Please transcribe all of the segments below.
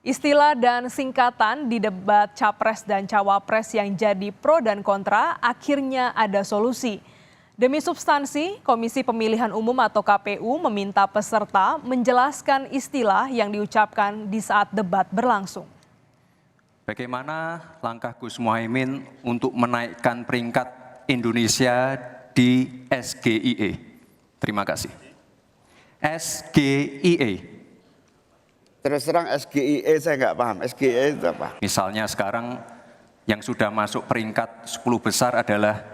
Istilah dan singkatan di debat Capres dan Cawapres yang jadi pro dan kontra akhirnya ada solusi. Demi substansi, Komisi Pemilihan Umum atau KPU meminta peserta menjelaskan istilah yang diucapkan di saat debat berlangsung. Bagaimana langkah Gus Muhaimin untuk menaikkan peringkat Indonesia di SGIE? Terima kasih. SGIE. Terus terang SGIE saya nggak paham, SGIE itu apa? Misalnya sekarang yang sudah masuk peringkat 10 besar adalah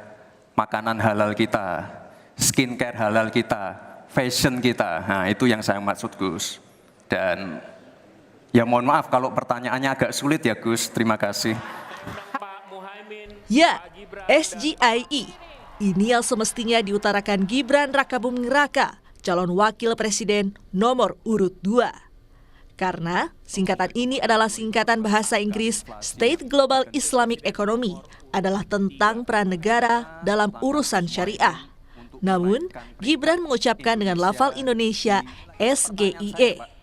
makanan halal kita, skincare halal kita, fashion kita. Nah itu yang saya maksud Gus. Dan ya mohon maaf kalau pertanyaannya agak sulit ya Gus, terima kasih. Ya, SGIE. Ini yang semestinya diutarakan Gibran Rakabuming Raka, calon wakil presiden nomor urut 2. Karena singkatan ini adalah singkatan bahasa Inggris State Global Islamic Economy, adalah tentang peran negara dalam urusan syariah. Namun, Gibran mengucapkan dengan lafal Indonesia SGIE.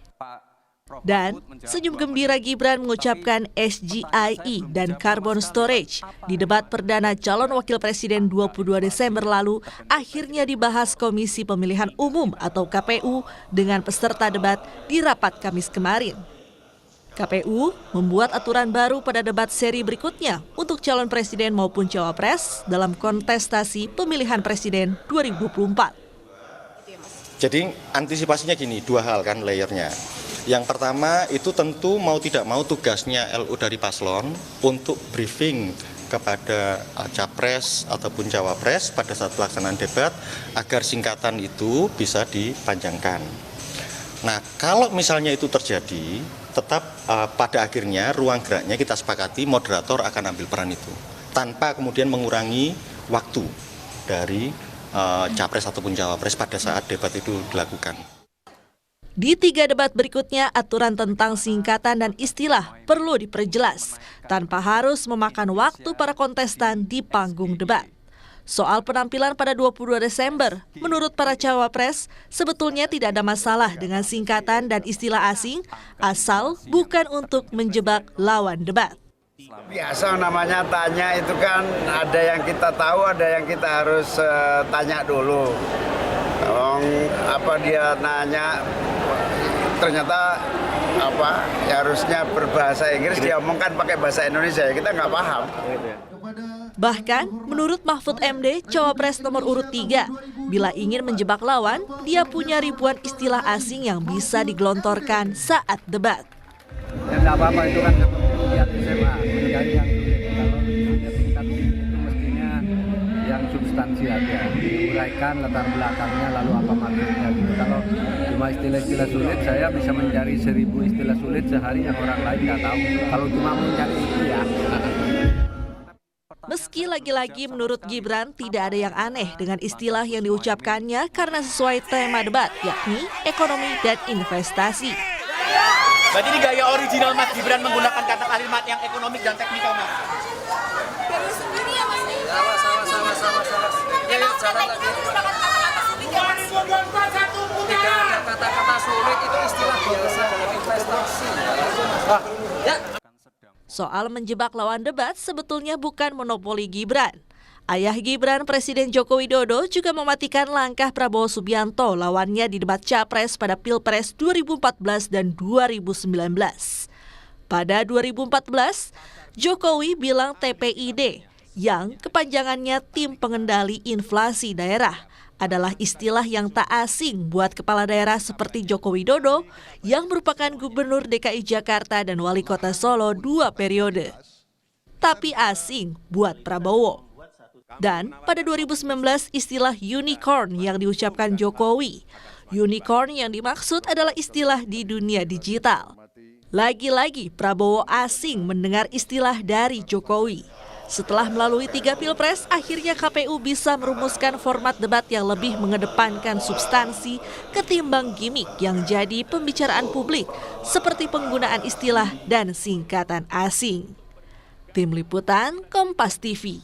Dan senyum gembira Gibran mengucapkan SGIE dan carbon storage di debat perdana calon wakil presiden 22 Desember lalu akhirnya dibahas Komisi Pemilihan Umum atau KPU dengan peserta debat di rapat Kamis kemarin. KPU membuat aturan baru pada debat seri berikutnya untuk calon presiden maupun cawapres dalam kontestasi pemilihan presiden 2024. Jadi antisipasinya gini, dua hal kan layernya. Yang pertama itu tentu mau tidak mau tugasnya LU dari paslon untuk briefing kepada capres ataupun cawapres pada saat pelaksanaan debat agar singkatan itu bisa dipanjangkan. Nah kalau misalnya itu terjadi, tetap pada akhirnya ruang geraknya kita sepakati moderator akan ambil peran itu tanpa kemudian mengurangi waktu dari capres ataupun cawapres pada saat debat itu dilakukan. Di 3 debat berikutnya, aturan tentang singkatan dan istilah perlu diperjelas tanpa harus memakan waktu para kontestan di panggung debat. Soal penampilan pada 22 Desember, menurut para cawapres, sebetulnya tidak ada masalah dengan singkatan dan istilah asing, asal bukan untuk menjebak lawan debat. Biasa namanya tanya itu kan ada yang kita tahu, ada yang kita harus tanya dulu. Apa dia nanya ternyata ya harusnya berbahasa Inggris, dia omongkan pakai bahasa Indonesia, kita nggak paham. Bahkan menurut Mahfud MD, cawapres nomor urut 3, bila ingin menjebak lawan, dia punya ribuan istilah asing yang bisa digelontorkan saat debat. Ya nggak apa-apa, itu kan lihat SMA, mencari yang sulit. Kalau itu mestinya yang substansi aja, diuraikan latar belakangnya lalu apa maksudnya gitu. Kalau cuma istilah-istilah sulit, saya bisa mencari 1000 istilah sulit sehari yang orang lain nggak tahu. Kalau cuma mencari itu ya. Meski lagi-lagi menurut Gibran tidak ada yang aneh dengan istilah yang diucapkannya karena sesuai tema debat, yakni ekonomi dan investasi. Berarti ini gaya original Mas Gibran menggunakan kata kalimat yang ekonomik dan teknikal, Mas. Dari sendiri ya, Mas. Sama. Ya, jalan lagi. Tidak ada kata-kata sulit, itu istilah biasa dalam investasi. Ya. Soal menjebak lawan debat sebetulnya bukan monopoli Gibran. Ayah Gibran, Presiden Joko Widodo, juga mematikan langkah Prabowo Subianto lawannya di debat Capres pada Pilpres 2014 dan 2019. Pada 2014, Jokowi bilang TPID, yang kepanjangannya Tim Pengendali Inflasi Daerah, adalah istilah yang tak asing buat kepala daerah seperti Joko Widodo yang merupakan Gubernur DKI Jakarta dan Wali Kota Solo 2 periode. Tapi asing buat Prabowo. Dan pada 2019 istilah unicorn yang diucapkan Jokowi. Unicorn yang dimaksud adalah istilah di dunia digital. Lagi-lagi Prabowo asing mendengar istilah dari Jokowi. Setelah melalui 3 pilpres, akhirnya KPU bisa merumuskan format debat yang lebih mengedepankan substansi ketimbang gimmick yang jadi pembicaraan publik, seperti penggunaan istilah dan singkatan asing. Tim Liputan, Kompas TV.